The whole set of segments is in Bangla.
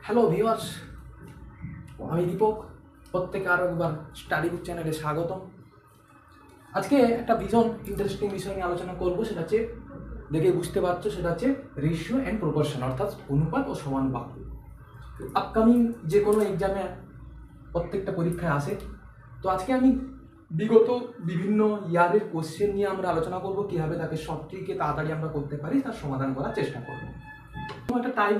হ্যালো ভিউয়ার্স, আমি দীপক। প্রত্যেকে আরও একবার স্টাডি বুক চ্যানেলে স্বাগতম। আজকে একটা ভীষণ ইন্টারেস্টিং বিষয় নিয়ে আলোচনা করব। সেটা হচ্ছে, দেখে বুঝতে পারছো, সেটা হচ্ছে রেশিও অ্যান্ড প্রপোর্শন, অর্থাৎ অনুপাত ও সমানুপাত। আপকামিং যে কোনো এক্সামে প্রত্যেকটা পরীক্ষায় আসে। তো আজকে আমি বিগত বিভিন্ন ইয়ারের কোশ্চেন নিয়ে আমরা আলোচনা করব, কীভাবে তাকে শর্ট ট্রিকে তাড়াতাড়ি আমরা করতে পারি, তার সমাধান করার চেষ্টা করব। একটা টাইপ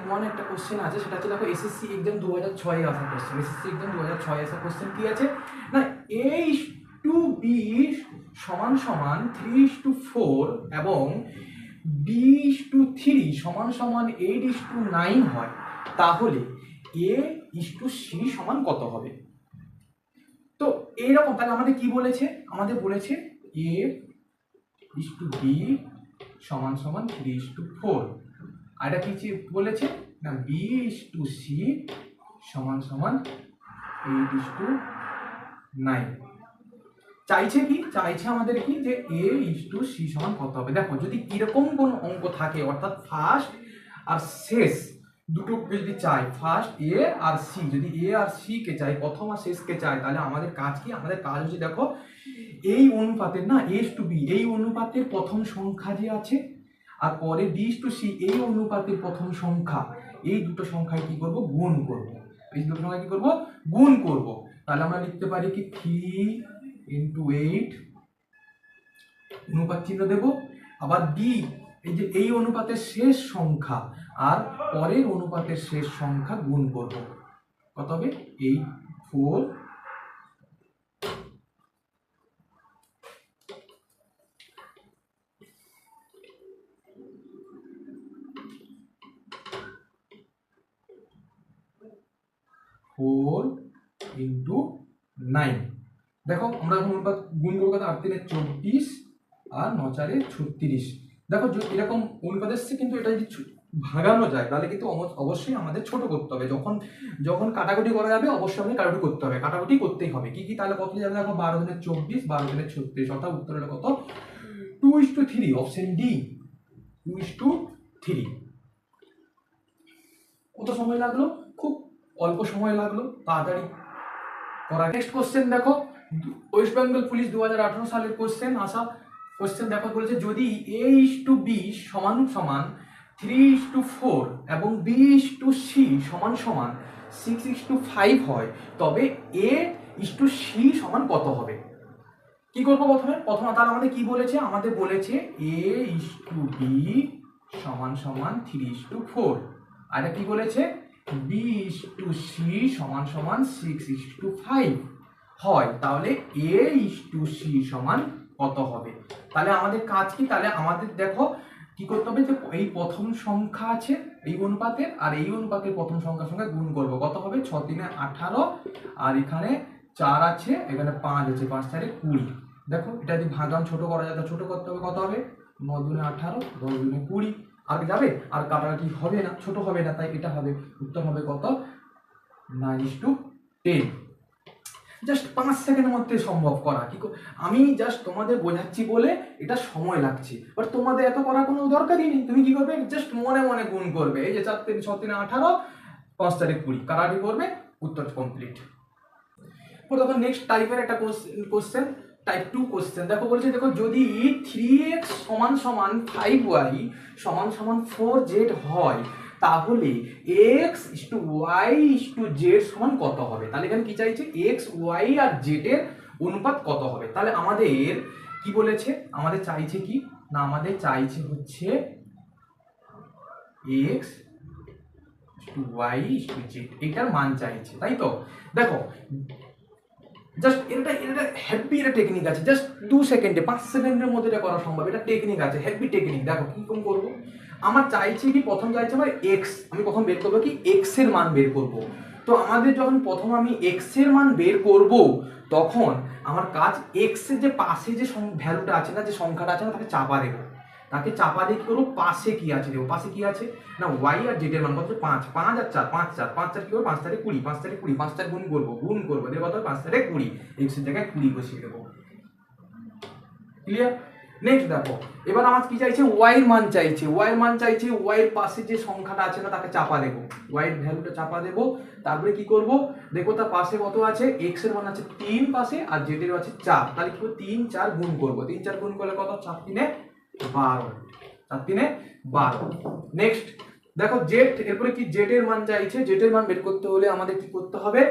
ওয়ান একটা কোশ্চেন আছে, সেটা হচ্ছে দেখো এসএসসি এক্সাম 2006 আসা কোশ্চেন। এসএসসি এক্সাম 2006 আসা কোশ্চেন কি আছে না, A:B সমান সমান 3:4 এবং B:3 সমান সমান 8:9 হয়, তাহলে A:C সমান কত হবে? তো এইরকম, তাহলে আমাদের কি বলেছে? আমাদের বলেছে A:B সমান সমান 3:4। আর এটা কি বলেছে না, B:C সমান সমান 8:9। চাইছে কি? চাইছে আমাদের কি যে A:C সমান কত হবে। দেখো, যদি এরকম কোন অঙ্ক থাকে, অর্থাৎ ফার্স্ট আর শেষ দুটো যদি চাই, ফার্স্ট এ আর সি, যদি এ আর সি কে চাই, প্রথম আর শেষকে চাই, তাহলে আমাদের কাজ কি? আমাদের কাজ হচ্ছে, দেখো এই অনুপাতের না A:B, এই অনুপাতের প্রথম সংখ্যা যে আছে আর পরে B:C, এই অনুপাতের প্রথম সংখ্যা, এই দুটো সংখ্যায় কি করব? গুণ করব। এই দুটো সংখ্যা কি করব? গুণ করব। তাহলে আমরা লিখতে পারি কি 3 × 8, অনুপাত চিহ্ন দেব। আবার ডি, এই যে এই অনুপাতের শেষ সংখ্যা আর পরের অনুপাতের শেষ সংখ্যা গুণ করব। কত হবে? 8, 4 × 9। দেখো, আমরা এখন অনুপাত গুণ করবো, 8×3 = 24 আর 9×4 = 36। দেখো, এরকম অনুপাত এসছে, কিন্তু এটা যদি ভাগানো যায় তাহলে কিন্তু অবশ্যই আমাদের ছোট করতে হবে। যখন যখন কাটাকুটি করা যাবে, অবশ্যই আমাদের কাটাকুটি করতে হবে, কাটাকুটি করতেই হবে। কি কি তাহলে কত যাবে? দেখো, 12×24, 12×36, অর্থাৎ উত্তর হলো কত? 2:3। Option D, 2:3। কত সময় লাগলো? খুব অল্প সময় লাগলো, তাড়াতাড়ি করা। নেক্সট কোশ্চেন দেখো, ওয়েস্ট বেঙ্গল পুলিশ 2018 সালের কোশ্চেন দেখো, বলেছে যদি A:B সমান সমান 3:4 এবং B:C সমান সমান 6:5 হয়, তবে A:C সমান কত হবে? কি করবো প্রথমে তাহলে আমাদের কি বলেছে? আমাদের বলেছে A:B সমান সমান 3:4, আর কি বলেছে? B:C সমান সমান 6:5 হয়, তাহলে A:C সমান কত হবে? তাহলে আমাদের কাজ কি? তাহলে আমাদের দেখো কি করতে হবে, যে এই প্রথম সংখ্যা আছে এই অনুপাতের, আর এই অনুপাতের প্রথম সংখ্যার সঙ্গে গুণ করব। কত হবে? 6×3 = 18, আর এখানে 4 আছে, এখানে 5 আছে, 5×4 = 20। দেখো, এটা যদি ভাগান ছোট করা যায়, ছোট করতে হবে। কত হবে? 9×18, 10×20। আর যাবে, আর কাটাকাটি হবে না, ছোট হবে না, তাই এটা হবে। উত্তর হবে কত? 9:10। জাস্ট 5 সেকেন্ডের মধ্যে সম্ভব করা। আমি জাস্ট তোমাদের বোঝাচ্ছি বলে এটা সময় লাগছে, বাট তোমাদের এত করার কোনো দরকারই নেই। তুমি কি করবে? জাস্ট মনে মনে গুণ করবে। এই যে 4×3 = 18, 5×4 = 20, কাটাকাটি করবে, উত্তর কমপ্লিট। তখন নেক্সট টাইপের একটা কোশ্চেন, টাইপ 2 কোশ্চেন দেখো, বলছে দেখো যদি 3x সমান সমান 5y সমান সমান 4z হয়, তাহলে x:y:z সমান কত হবে? তাহলে এখানে কি চাইছে? x, y আর z এর অনুপাত কত হবে? তাহলে আমাদের কি বলেছে? আমাদের চাইছে কি না, আমাদের চাইছে হচ্ছে x:y:z, এটার মান চাইছে, তাই তো? দেখো, জাস্ট এটা হ্যাপি একটা টেকনিক আছে, জাস্ট 2 সেকেন্ডে 5 সেকেন্ডের মধ্যে এটা করা সম্ভব। এটা টেকনিক আছে, হ্যাপি টেকনিক। দেখো কি কম করব, আমার চাইছে কি, প্রথম চাইছে আমার x, আমি প্রথম বের করবো কি, x এর মান বের করব। তো আমাদের যখন প্রথম আমি x এর মান বের করব, তখন আমার কাজ x এর যে পাশে যে ভ্যালুটা আছে না, যে সংখ্যাটা আছে না, তাকে চাপা দেবো। তাকে চাপা দিয়ে কি করবো, পাশে কি আছে দেখো। পাশে কি আছে না, y আর z এর মান কত? 5, 5 আর 4, 5, 4, 5, 4 কি করবো? 5×4 = 20, 5×4 = 20, 5×4 গুণ করবো দিয়ে কত? 5×4 = 20, x এর জায়গায় 20 বসিয়ে দেবো। ক্লিয়ার? নেক্সট দেখো, এবার আমার কি চাইছে, ওয়াই এর মান চাইছে। ওয়াই এর মান চাইছে, ওয়াই এর পাশে যে সংখ্যাটা আছে না তাকে চাপা দেবো, ওয়াই এর ভ্যালুটা চাপা দেবো। তারপরে কি করব, দেখো তার পাশে কত আছে, এক্স এর মান আছে 3 পাশে, আর জেড এর আছে 4। তাহলে কি করব, 3 4 গুণ করব। 3 4 গুণ করলে কত, 4 3 12, 4 3 12। নেক্সট দেখো জেড, এরপরে কি জেড এর মান চাইছে। জেড এর মান বের করতে হলে আমাদের কি করতে হবে,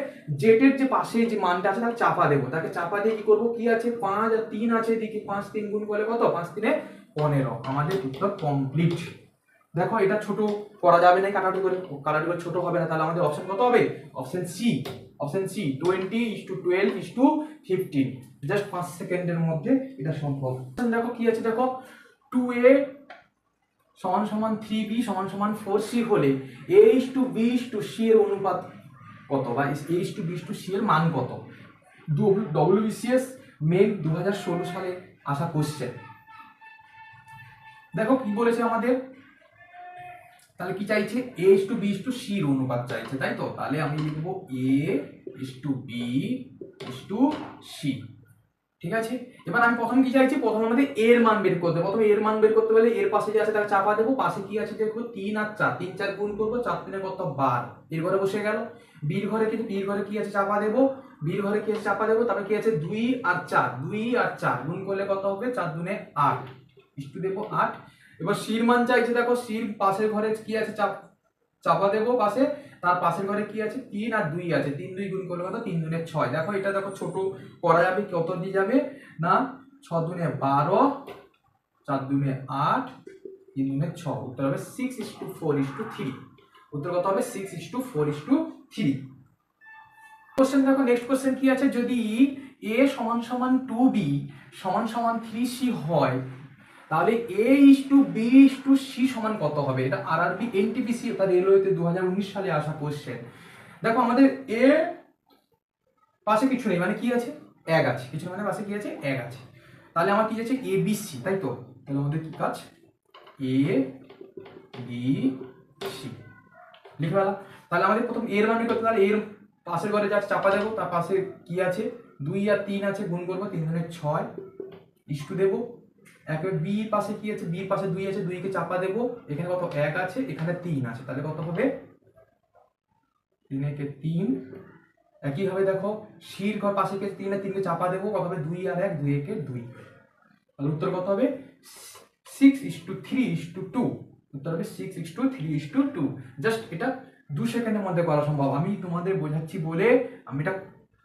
জেড এর যে পাশে যে মানটা আছে তাকে চাপা দেবো। তাকে চাপা দিয়ে কি করব, কি আছে 5 আর 3 আছে এদিকে, 5 3 গুণ করলে কত, 5 3 15। আমাদের উত্তর কমপ্লিট। দেখো এটা ছোট করা যাবে না, কাটাকুটি করে, কাটাকুটি করে ছোট হবে না, তাহলে আমাদের অপশন কত হবে, option C. Option C 20:12:15, just 5 সেকেন্ডের মধ্যে এটা সম্ভব। দেখো কি আছে, দেখো 2a সমান সমান 3b সমান সমান 4c হলে a:b:c এর অনুপাত কত, বা a:b:c এর মান কত। WBCS মেন 2016 সালে আসা কোশ্চেন। দেখো কি বলেছে আমাদের, তাহলে কি চাইছে, a:b:c এর অনুপাত চাইছে, তাই তো। তাহলে আমি লিখবো a:b:c। ঠিক আছে, এবার আমি প্রথম কি চাইছি, প্রথম আমাদের এর মান বের করতে হবে। প্রথমে এর মান বের করতে হলে এর পাশে যে আছে তাকে চাপা দেবো। পাশে কি আছে দেখো, 3 আর 4, 3 4 গুণ করবো, 4 3 কত 12, এর ঘরে বসে গেল। বির ঘরে কিন্তু, বির ঘরে কি আছে চাপা দেবো, বির ঘরে কি আছে চাপা দেবো। তারপরে কি আছে 2 আর 4, 2 আর 4 গুণ করলে কত হবে, 4 2 8, ইস্টু দেবো 8। এবার সির মান চাইছে, দেখো সির পাশের ঘরে কি আছে চাপা দেবো পাশে, তার পাশের ঘরে কি আছে 3 আর 2 আছে, 3 2 গুণ করলে কত, 3 2 6। দেখো এটা দেখো ছোট করা যাবে, কত দিয়ে যাবে না, 6 2 12, 4 2 8, 3 2 6। উত্তর হবে 6:4:3। উত্তর কত হবে, 6:4:3। কোশ্চেন দেখো, নেক্সট কোশ্চেন কি আছে, যদি a সমান সমান 2b সমান সমান 3c হয়, তাহলে a:b:c সমান কত হবে। এটা আরআরবি এনটিপিসি অর্থাৎ রেলওয়েতে 2019 সালে আসা কোশ্চেন। দেখো আমাদের এ পাশে কিছু নেই, মানে কি আছে, এক আছে, কিছু মানে পাশে কি আছে, এক আছে। তাহলে আমার কি আছে, এ বি সি, তাই তো। তাহলে আমাদের কি কাজ, এ বি সি লিখে ফেলা। তাহলে আমাদের প্রথম এর মান বের করতে, তাহলে এর পাশের ঘরে যা চাপা দেবো, তার পাশে কি আছে 2 আর 3 আছে, গুণ করবো, 3 2 6, ইস্টু দেবো। একেবারে বি পাশে কি আছে, বি পাশে 2 আছে, 2 কে চাপা দেবো। এখানে কত, 1 আছে, এখানে 3 আছে, তাহলে কত হবে 3 কে 3। একইভাবে দেখো সির ঘর পাশে কে 3 আর 3 কে চাপা দেবো, কত হবে 2 আর 1, 2 কে 2। তাহলে উত্তর কত হবে 6:3:2। উত্তর হবে 6:3:2। জাস্ট এটা 2 সেকেন্ডের মধ্যে করা সম্ভব। আমি তোমাদের বোঝাচ্ছি বলে আমি এটা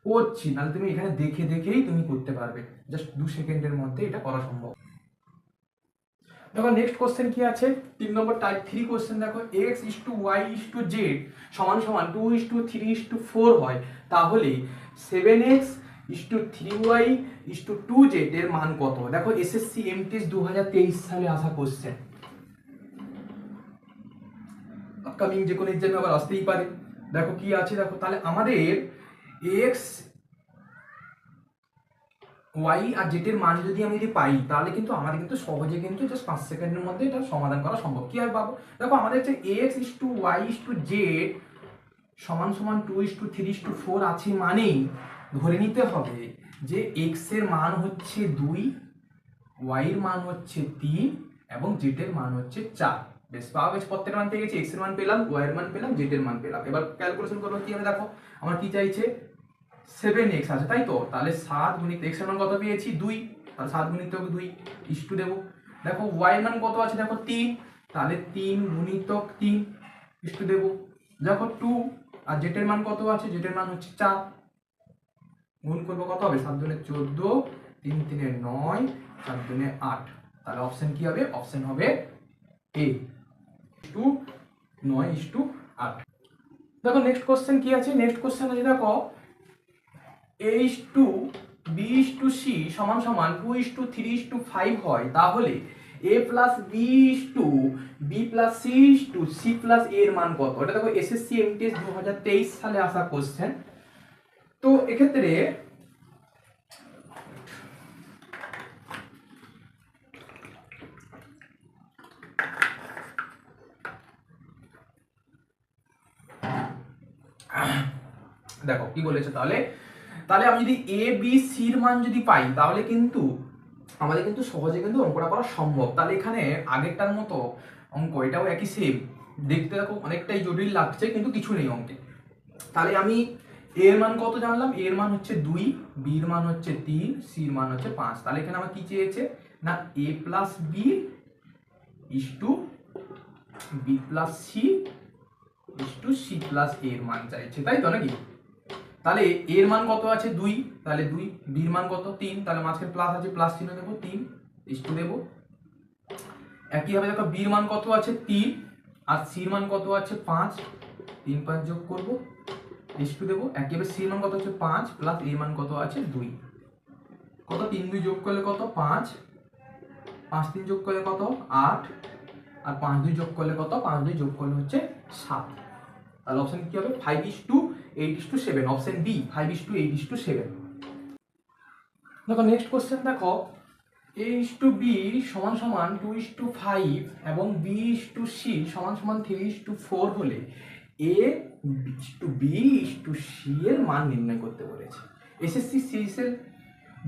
করছি, নাহলে তুমি এখানে দেখে দেখেই তুমি করতে পারবে। জাস্ট 2 সেকেন্ডের মধ্যে এটা করা সম্ভব। দেখো নেক্সট কোশ্চেন কি আছে, 3 নম্বর টাইপ 3 কোশ্চেন। দেখো x:y:z সমান সমান 2:3:4 হয়, তাহলে 7x:3y:2z এর মান কত। দেখো এসএসসি এমটিএস 2023 সালে আসা কোশ্চেন, আপকামিং যে কোনো এক্সামে আবার আসতেই পারে। দেখো কি আছে, দেখো তাহলে আমাদের x ওয়াই আর জেড এর মান যদি আমি পাই, তাহলে কিন্তু আমাদের কিন্তু সহজে কিন্তু জাস্ট 5 সেকেন্ডের মধ্যে এটা সমাধান করা সম্ভব। কি হবে পাবো, দেখো আমাদের হচ্ছে x:y:z সমান সমান 2:3:4 আছে, মানেই ধরে নিতে হবে যে x এর মান হচ্ছে 2, y এর মান হচ্ছে 3 এবং z এর মান হচ্ছে 4। বেশ পাওয়া গেছে, প্রত্যেকটা মান পেয়ে গেছি, x এর মান পেলাম, y এর মান পেলাম, z এর মান পেলাম। এবার ক্যালকুলেশন করবো কি হবে, দেখো আমার কি চাইছে 7x আছে, তাই তো। তাহলে 7 গুণিত x এর মান কত পেয়েছি 2, তাহলে 7 গুণিত 2 ইস্টু দেবো। দেখো y এর মান কত আছে, দেখো 3, তাহলে 3 গুণিত 3 ইস্টু দেবো। দেখো 2 আর z এর মান কত আছে, z এর মান হচ্ছে 4, গুণ করবো, কত হবে 7 2 14, 3 3 9, 4 2 8। তাহলে অপশন কি হবে, অপশন হবে এ 9:8। দেখো নেক্সট কোশ্চেন কি আছে, নেক্সট কোশ্চেন আছে দেখো a:b:c সমান সমান 2:3:5 হয়, তাহলে a+b:b+c:c+a এর মান কত। এটা দেখো এসএসসি এমটিএস 2023 সালে আসা কোশ্চেন। তো এক্ষেত্রে দেখো কি বলেছে, তাহলে তাহলে আমি যদি এ বি সির মান যদি পাই, তাহলে কিন্তু আমাদের কিন্তু সহজে কিন্তু অঙ্কটা করা সম্ভব। তাহলে এখানে আগেরটার মতো অঙ্ক, এটাও একই সেম, দেখতে দেখো অনেকটাই জটিল লাগছে কিন্তু কিছু নেই অঙ্কে। তাহলে আমি এর মান কত জানলাম, এর মান হচ্ছে 2, বির মান হচ্ছে 3, সির মান হচ্ছে 5। তাহলে এখানে আমার কি চেয়েছে না a plus B is to B plus C is to C plus এর মান চাইছে, তাই তো নাকি? তাহলে এর মান কত আছে 2, তাহলে 2, বির মান কত 3, তাহলে মাঝখানে প্লাস আছে প্লাস চিহ্ন দেবো, 3 ইস টু দেবো। একইভাবে দেখো বির মান কত আছে 3 আর সির মান কত আছে 5, 3 5 যোগ করবো ইস টু দেবো। একইভাবে সির মান কত হচ্ছে 5 প্লাস এর মান কত আছে 2, কত 3 2 যোগ করলে কত 5, 5 3 যোগ করলে কত 8, আর 5 2 যোগ করলে কত, 5 2 যোগ করলে হচ্ছে 7। তাহলে অপশন কি হবে 5:8:7, অপশন বি 5:8:7। দেখো নেক্সট কোশ্চেন দেখো a:b সমান সমান 2:5 এবং b:c সমান সমান 3:4 হলে a:b:c এর মান নির্ণয় করতে বলেছে। এসএসসি সিজিএল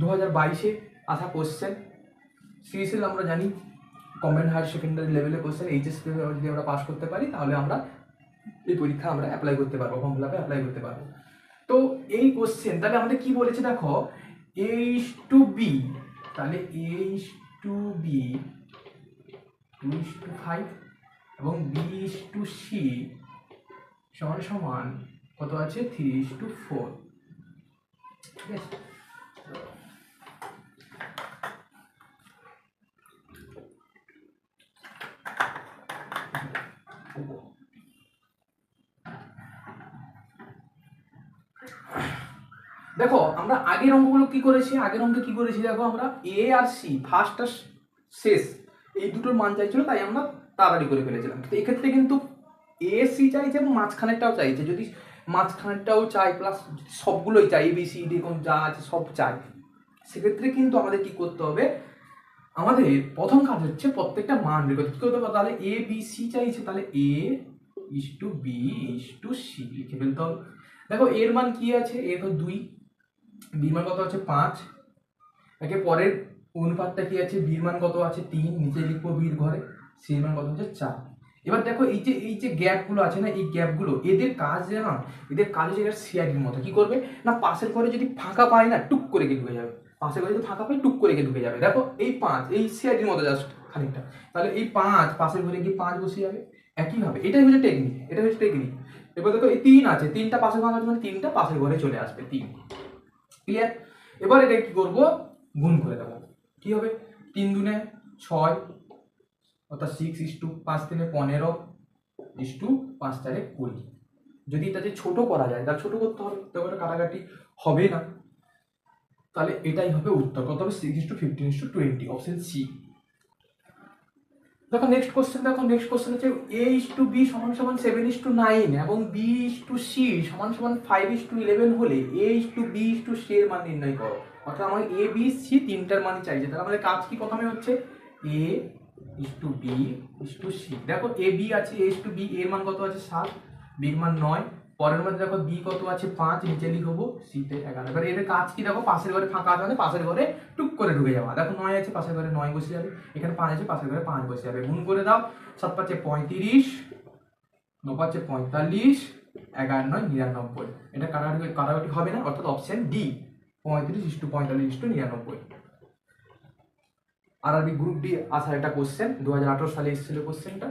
2022-এ আসা কোশ্চেন। সিজিএল আমরা জানি গভর্নমেন্ট হায়ার সেকেন্ডারি লেভেলের কোশ্চেন, এইচএস যদি আমরা পাস করতে পারি তাহলে আমরা এই পরীক্ষা আমরা অ্যাপ্লাই করতে পারবো, ফর্ম ফিল আপে অ্যাপ্লাই করতে পারবো। তো এই কোশ্চেন তাহলে আমাদের কি বলেছে দেখো a:b, তাহলে a:b 2:5 এবং b:c সমান সমান কত আছে 3:4, ঠিক আছে? দেখো আমরা আগের অঙ্কগুলো কি করেছি, দেখো আমরা এ আর সি ফার্স্ট আর শেষ এই দুটোর মান চাইছিল, তাই আমরা তাড়াতাড়ি করে ফেলেছিলাম। তো এক্ষেত্রে কিন্তু এ সি চাইছে এবং মাঝখানেরটাও চাইছে, যদি মাঝখানেরটাও চাই প্লাস সবগুলোই চাই, এ বি সি ডি কোন যা আছে সব চাই, সেক্ষেত্রে কিন্তু আমাদের কি করতে হবে, আমাদের প্রথম কাজ হচ্ছে প্রত্যেকটা মান বের করতে হবে। তাহলে এ বি সি চাইছে, তাহলে A is to B is to C লিখে ফেলতে হবে। দেখো এর মান কি আছে, এ তো 2, বির মান কত আছে 5, একে পরের অনুপাতটা কি আছে, বির মান কত আছে 3, নিচে লিখবো বির ঘরে, সির মান কত হচ্ছে 4। এবার দেখো এই যে গ্যাপগুলো আছে না, এই গ্যাপগুলো এদের কাজ না, এদের কাজ হচ্ছে সিআইডির মতো। কি করবে না, পাশের ঘরে যদি ফাঁকা পায় না টুক করে গিয়ে ঢুকে যাবে, পাশের ঘরে যদি ফাঁকা পায় টুক করে গিয়ে ঢুকে যাবে। দেখো এই 5 এই সিআইডির মতো জাস্ট খানিকটা, তাহলে এই 5 পাশের ঘরে গিয়ে 5 বসে যাবে। একইভাবে এটাই হচ্ছে টেকনিক, এবার দেখো এই 3 আছে, 3টা পাশের ফাঁকা আছে মানে 3টা পাশের ঘরে চলে আসবে, 3। ক্লিয়ার? এবার এটা কি করবো, গুণ করে দেবো। কি হবে 3 দুনে 6 অর্থাৎ 6:5 3 15 5 4 20। যদি এটাকে ছোট করা যায় তাহলে ছোট করতে হবে, তবে কাটাকাটি হবে না। তাহলে এটাই হবে উত্তর, কত হবে 6:15:20, অপশন সি। দেখো নেক্সট কোশ্চেন হচ্ছে a:b সমান সমান 7:9 এবং b:c সমান সমান 5:11 হলে a:b:c এর মান নির্ণয় করো। অর্থাৎ আমার a b c তিনটার মানই চাইছে। তাহলে আমাদের কাজ কি, প্রথমে হচ্ছে a:b:c। দেখো a b আছে, a:b এর মান কত আছে 7, b এর মান 9, পরের মধ্যে দেখো b কত আছে 5, নিচে লিখবো c তে 11। এবার এর কাজ কি, দেখো পাশের ঘরে ফাঁকা আছে মানে পাশের ঘরে টুক করে ঢুকে যাওয়া। দেখো 9 আছে পাশের ঘরে 9 বসে যাবে, এখানে 5 আছে পাশের ঘরে 5 বসে যাবে। গুণ করে দাও, 7 5 35, 9 5 45, 11 9 99। এটা কাটাকাটি হবে না, অর্থাৎ option D 35:45:99। RRB group D আসার একটা কোশ্চেন, 2018 সালে এসেছিল কোশ্চেনটা।